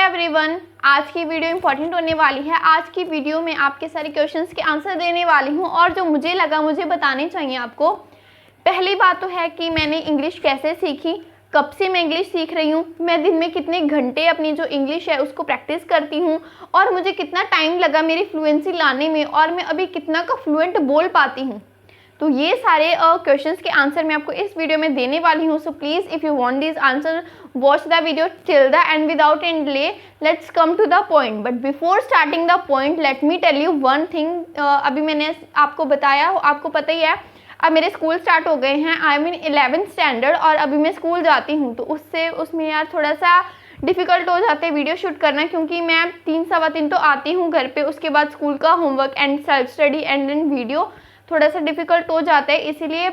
Everyone, आज की video important होने वाली है। आज की वीडियो में आपके सारे क्वेश्चंस के आंसर देने वाली हूं और जो मुझे लगा मुझे बताने चाहिए आपको। पहली बात तो है कि मैंने इंग्लिश कैसे सीखी, कब से मैं इंग्लिश सीख रही हूँ, मैं दिन में कितने घंटे अपनी जो इंग्लिश है उसको प्रैक्टिस करती हूँ और मुझे कितना टाइम लगा मेरी फ्लुएंसी लाने में और मैं अभी कितना का फ्लुएंट बोल पाती हूँ। तो ये सारे क्वेश्चंस के आंसर मैं आपको इस वीडियो में देने वाली हूँ। So please if you want this answer watch the video till the end without any delay. Let's come to the point, but before starting the point let me tell you one thing. अभी मैंने आपको बताया, आपको पता ही है, अब मेरे school start हो गए हैं। आई मीन 11th स्टैंडर्ड और अभी मैं स्कूल जाती हूँ, तो उसमें यार थोड़ा सा डिफ़िकल्ट हो जाता है वीडियो शूट करना, क्योंकि मैं 3 सवा 3 तो आती हूँ घर पे, उसके बाद स्कूल का homework and self study and then video थोड़ा सा डिफ़िकल्ट हो जाता है, इसीलिए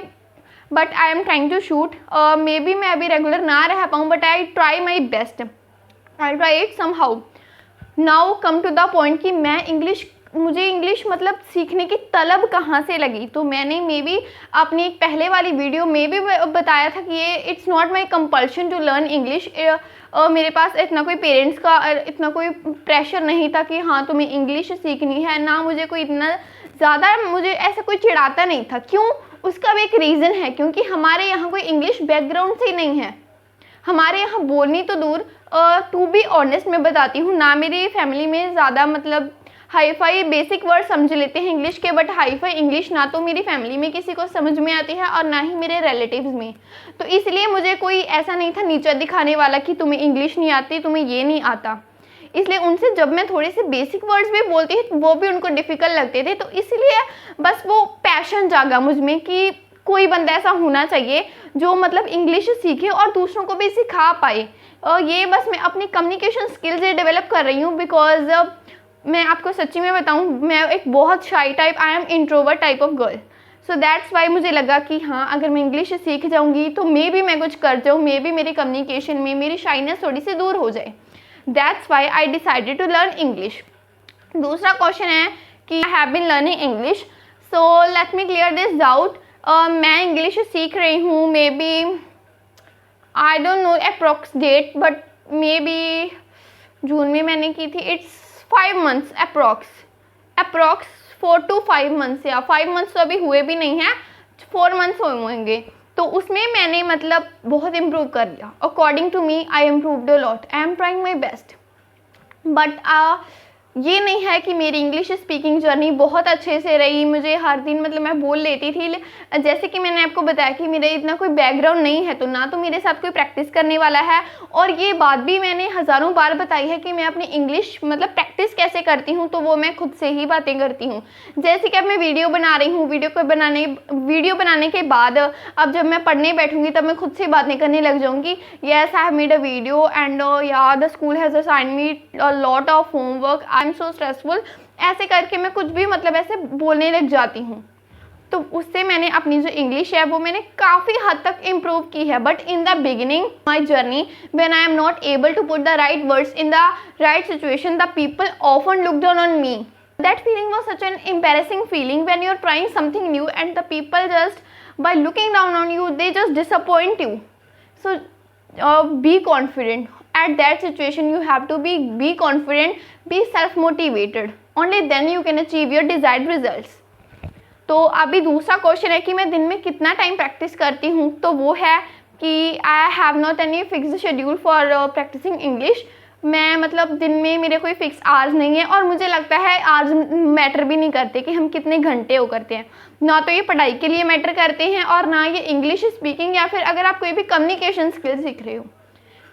but I am trying to shoot. Maybe मैं अभी रेगुलर ना रह पाऊँ, but I try my best, I try it somehow. Now come to the point कि मुझे इंग्लिश मतलब सीखने की तलब कहाँ से लगी। तो मैंने मे बी अपनी एक पहले वाली वीडियो में भी बताया था कि ये it's not my compulsion to learn English. मेरे पास इतना कोई पेरेंट्स का इतना कोई प्रेशर नहीं था कि हाँ तुम्हें इंग्लिश सीखनी है, ना मुझे कोई इतना ज़्यादा मुझे ऐसा कोई चिढ़ाता नहीं था। क्यों? उसका भी एक रीज़न है, क्योंकि हमारे यहाँ कोई इंग्लिश बैकग्राउंड से ही नहीं है। हमारे यहाँ बोलनी तो दूर, टू बी ऑनेस्ट मैं बताती हूँ ना, मेरी फैमिली में ज़्यादा मतलब हाई फाई बेसिक वर्ड समझ लेते हैं इंग्लिश के, बट हाई फाई इंग्लिश ना तो मेरी फैमिली में किसी को समझ में आती है और ना ही मेरे रिलेटिव्स में। तो इसलिए मुझे कोई ऐसा नहीं था नीचा दिखाने वाला कि तुम्हें इंग्लिश नहीं आती, तुम्हें ये नहीं आता। इसलिए उनसे जब मैं थोड़े से बेसिक वर्ड्स भी बोलती थी वो भी उनको डिफ़िकल्ट लगते थे। तो इसलिए बस वो पैशन जागा मुझ में कि कोई बंदा ऐसा होना चाहिए जो मतलब इंग्लिश सीखे और दूसरों को भी सिखा पाए। ये बस मैं अपनी कम्युनिकेशन स्किल्स डेवलप कर रही हूँ, बिकॉज मैं आपको सच्ची में बताऊँ, मैं एक बहुत shy type, I am introvert type of girl. So that's why मुझे लगा कि हाँ अगर मैं इंग्लिश सीख जाऊँगी तो मे बी मैं कुछ कर जाऊँ, मे बी मेरी कम्युनिकेशन में मेरी शाइनेस थोड़ी सी दूर हो जाए। That's why I decided to learn English. दूसरा क्वेश्चन है कि I have been learning English. So let me clear this doubt. मैं इंग्लिश सीख रही हूँ, maybe I don't know approx date, but maybe June में मैंने की थी। It's 5 months approx 4 to 5 months, या 5 months तो अभी हुए भी नहीं हैं, 4 months होंगे। तो उसमें मैंने मतलब बहुत इम्प्रूव कर लिया। According to me I improved a lot, I am trying my best. But ये नहीं है कि मेरी इंग्लिश स्पीकिंग जर्नी बहुत अच्छे से रही। मुझे हर दिन मतलब मैं बोल लेती थी, जैसे कि मैंने आपको बताया कि मेरा इतना कोई बैकग्राउंड नहीं है, तो ना तो मेरे साथ कोई प्रैक्टिस करने वाला है। और ये बात भी मैंने हज़ारों बार बताई है कि मैं अपनी इंग्लिश मतलब प्रैक्टिस कैसे करती हूँ, तो वो मैं खुद से ही बातें करती हूँ। जैसे कि अब मैं वीडियो बना रही हूँ, वीडियो बनाने के बाद अब जब मैं पढ़ने बैठूंगी तब मैं खुद से बातें करने लग जाऊँगी। Yes I have made a video and yeah the school has assigned me a lot of homework, I am so stressful. ऐसे करके मैं कुछ भी मतलब ऐसे बोलने लग जाती हूँ। तो उससे मैंने अपनी जो इंग्लिश है वो मैंने काफ़ी हद तक इम्प्रूव की है। But in the beginning my journey when I am not able to put the right words in the right situation, the people often look down on me. That feeling was such an embarrassing feeling when you are trying something new and the people just by looking down on you they just disappoint you. So be confident at that situation. You have to be confident, be self motivated, only then you can achieve your desired results. तो अभी दूसरा question है कि मैं दिन में कितना time practice करती हूँ, तो वो है कि I have not any fix schedule for practicing English. मैं मतलब दिन में मेरे कोई फिक्स आवर्स नहीं है और मुझे लगता है आवर्स मैटर भी नहीं करते कि हम कितने घंटे वो करते हैं। ना तो ये पढ़ाई के लिए मैटर करते हैं और ना ये इंग्लिश स्पीकिंग या फिर अगर आप कोई भी कम्युनिकेशन स्किल सीख रहे हो।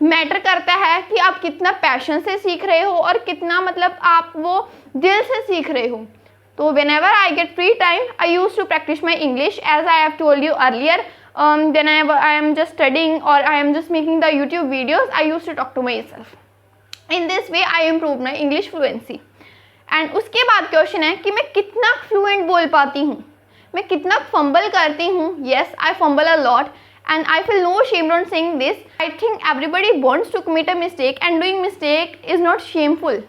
मैटर करता है कि आप कितना पैशन से सीख रहे हो और कितना मतलब आप वो दिल से सीख रहे हो। तो whenever I get free time, I used to practice my English as I have told you earlier. Then I am just studying or I am just making the YouTube videos. I used to talk to myself. In this way, I improved my English fluency. And उसके बाद question है कि मैं कितना fluent बोल पाती हूँ, मैं कितना फंबल करती हूँ। Yes, I fumble a lot. And I feel no shame on saying this. I think everybody wants to commit a mistake and doing mistake is not shameful.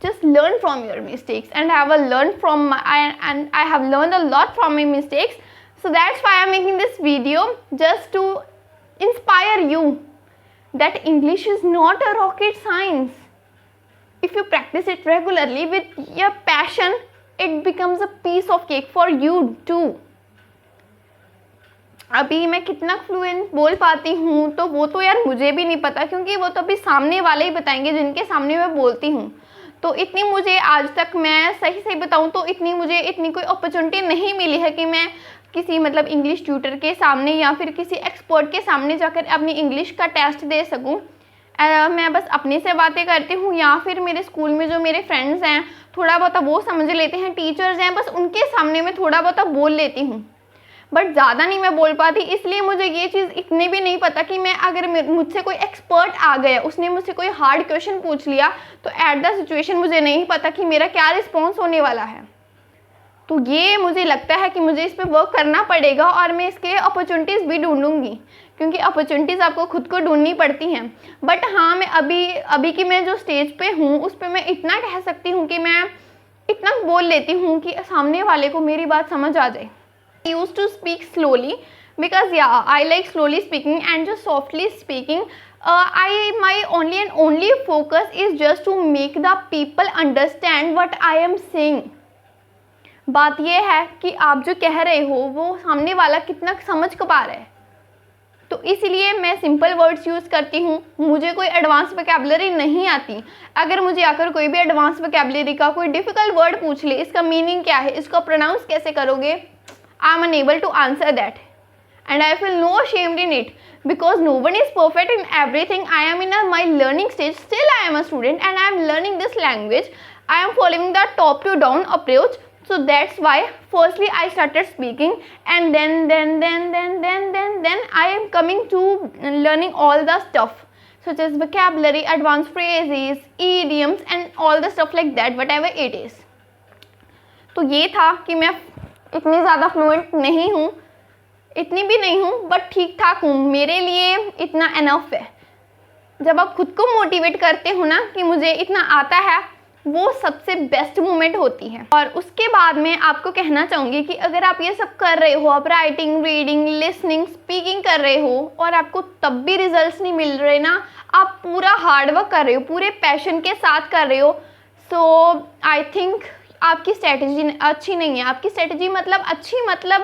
Just learn from your mistakes and I have learned a lot from my mistakes. So that's why I'm making this video, just to inspire you that English is not a rocket science. If you practice it regularly with your passion, it becomes a piece of cake for you too. अभी मैं कितना fluent बोल पाती हूँ तो वो तो यार मुझे भी नहीं पता, क्योंकि वो तो अभी सामने वाले ही बताएंगे जिनके सामने मैं बोलती हूँ। तो इतनी मुझे आज तक, मैं सही बताऊँ तो इतनी कोई अपॉर्चुनिटी नहीं मिली है कि मैं किसी मतलब इंग्लिश ट्यूटर के सामने या फिर किसी एक्सपर्ट के सामने जाकर अपनी इंग्लिश का टेस्ट दे सकूं। मैं बस अपने से बातें करती हूँ या फिर मेरे स्कूल में जो मेरे फ्रेंड्स हैं थोड़ा बहुत वो समझ लेते हैं, टीचर्स हैं, बस उनके सामने मैं थोड़ा बहुत बोल लेती हूँ, बट ज़्यादा नहीं मैं बोल पाती। इसलिए मुझे ये चीज़ इतने भी नहीं पता कि मैं अगर मुझसे कोई एक्सपर्ट आ गया, उसने मुझसे कोई हार्ड क्वेश्चन पूछ लिया, तो एट द सिचुएशन मुझे नहीं पता कि मेरा क्या रिस्पॉन्स होने वाला है। तो ये मुझे लगता है कि मुझे इस पर वर्क करना पड़ेगा और मैं इसके अपॉर्चुनिटीज़ भी ढूंढूंगी, क्योंकि अपॉर्चुनिटीज़ आपको खुद को ढूंढनी पड़ती हैं। बट हाँ, मैं अभी की मैं जो स्टेज पे हूँ उस पर मैं इतना कह सकती हूँ कि मैं इतना बोल लेती हूँ कि सामने वाले को मेरी बात समझ आ जाए। I used to speak slowly because I like slowly speaking and just softly speaking. My only focus is just to make the people understand what I am saying. बात ये है कि आप जो कह रहे हो वो सामने वाला कितना समझ पा रहा है। तो इसलिए मैं सिंपल वर्ड्स यूज़ करती हूँ। मुझे कोई एडवांस वोकैबुलरी नहीं आती। अगर मुझे आकर कोई भी एडवांस वोकैबुलरी का कोई डिफ़िकल्ट वर्ड पूछ ले, इसका मीनिंग क्या है, इसको प्रोनाउंस कैसे करोगे, I am unable to answer that, and I feel no ashamed in it because no one is perfect in everything. I am in my learning stage. Still, I am a student and I am learning this language. I am following the top to down approach. So that's why firstly I started speaking, and then I am coming to learning all the stuff such as vocabulary, advanced phrases, idioms, and all the stuff like that, whatever it is. तो ये था कि मैं इतनी ज़्यादा fluent नहीं हूँ, इतनी भी नहीं हूँ, बट ठीक ठाक हूँ। मेरे लिए इतना एनफ है। जब आप खुद को मोटिवेट करते हो ना कि मुझे इतना आता है, वो सबसे बेस्ट मोमेंट होती है। और उसके बाद में आपको कहना चाहूँगी कि अगर आप ये सब कर रहे हो, आप राइटिंग, रीडिंग, लिसनिंग, स्पीकिंग कर रहे हो और आपको तब भी रिजल्ट्स नहीं मिल रहे ना, आप पूरा हार्डवर्क कर रहे हो, पूरे पैशन के साथ कर रहे हो, सो आई थिंक आपकी स्ट्रेटजी अच्छी नहीं है। आपकी स्ट्रेटजी मतलब अच्छी, मतलब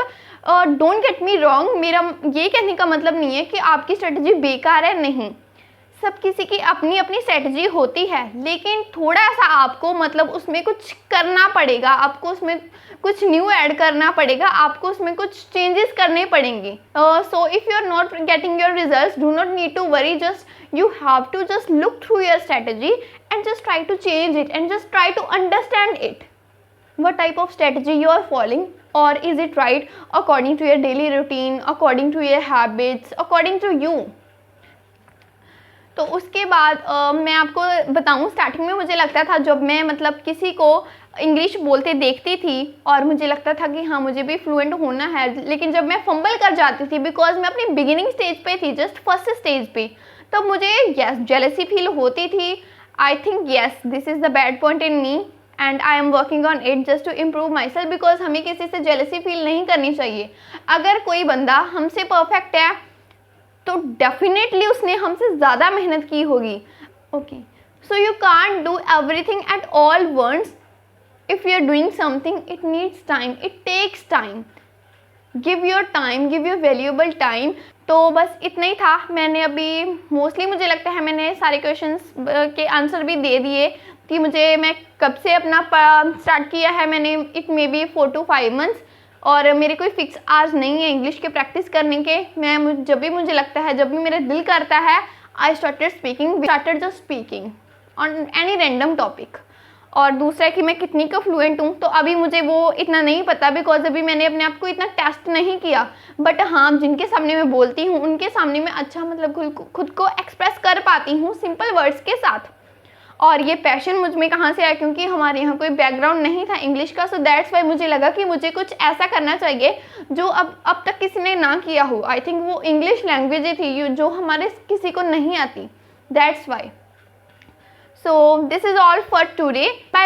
डोंट गेट मी रॉन्ग, मेरा ये कहने का मतलब नहीं है कि आपकी स्ट्रेटजी बेकार है, नहीं। सब किसी की अपनी अपनी स्ट्रेटजी होती है, लेकिन थोड़ा सा आपको मतलब उसमें कुछ करना पड़ेगा, आपको उसमें कुछ न्यू ऐड करना पड़ेगा, आपको उसमें कुछ चेंजेस करने पड़ेंगे। So if you are not getting your results, do not need to worry, just you have to just look through your strategy and just try to change it and just try to understand it. What type of strategy you are following, or is it right according to your daily routine, according to your habits, according to you. तो उसके बाद मैं आपको बताऊं, starting में मुझे लगता था जब मैं मतलब किसी को इंग्लिश बोलते देखती थी और मुझे लगता था कि हाँ मुझे भी फ्लुएंट होना है, लेकिन जब मैं फंबल कर जाती थी बिकॉज मैं अपनी बिगिनिंग स्टेज पे थी, जस्ट फर्स्ट स्टेज पे, तो मुझे यस जेलसी फील होती थी. I think yes this is the bad point in me and I am working on it just to improve myself, because हमें किसी से जेलसी फील नहीं करनी चाहिए. अगर कोई बंदा हमसे परफेक्ट है तो डेफिनेटली उसने हमसे ज़्यादा मेहनत की होगी. Okay, so you can't do everything at all once. If you are doing something it needs time, it takes time. Give your time, give your valuable time. तो बस इतना ही था. मैंने अभी मोस्टली मुझे लगता है मैंने सारे क्वेश्चंस के आंसर भी दे दिए कि मैं कब से अपना स्टार्ट किया है. मैंने it may be 4 to 5 months, और मेरे कोई फिक्स आज नहीं है इंग्लिश के प्रैक्टिस करने के. मैं जब भी मुझे लगता है, जब भी मेरा दिल करता है, I started just speaking on any random topic. और दूसरा है कि मैं कितनी का फ्लुएंट हूँ, तो अभी मुझे वो इतना नहीं पता बिकॉज अभी मैंने अपने आप को इतना टेस्ट नहीं किया. बट हाँ, जिनके सामने मैं बोलती हूँ उनके सामने मैं अच्छा मतलब खुद को एक्सप्रेस कर पाती हूँ सिंपल वर्ड्स के साथ. और ये पैशन मुझ में कहाँ से आया, क्योंकि हमारे यहाँ कोई बैकग्राउंड नहीं था इंग्लिश का, सो दैट्स वाई मुझे लगा कि मुझे कुछ ऐसा करना चाहिए जो अब तक किसी ने ना किया हो. आई थिंक वो इंग्लिश लैंग्वेज ही थी जो हमारे किसी को नहीं आती. That's why. So this is all for today. Bye.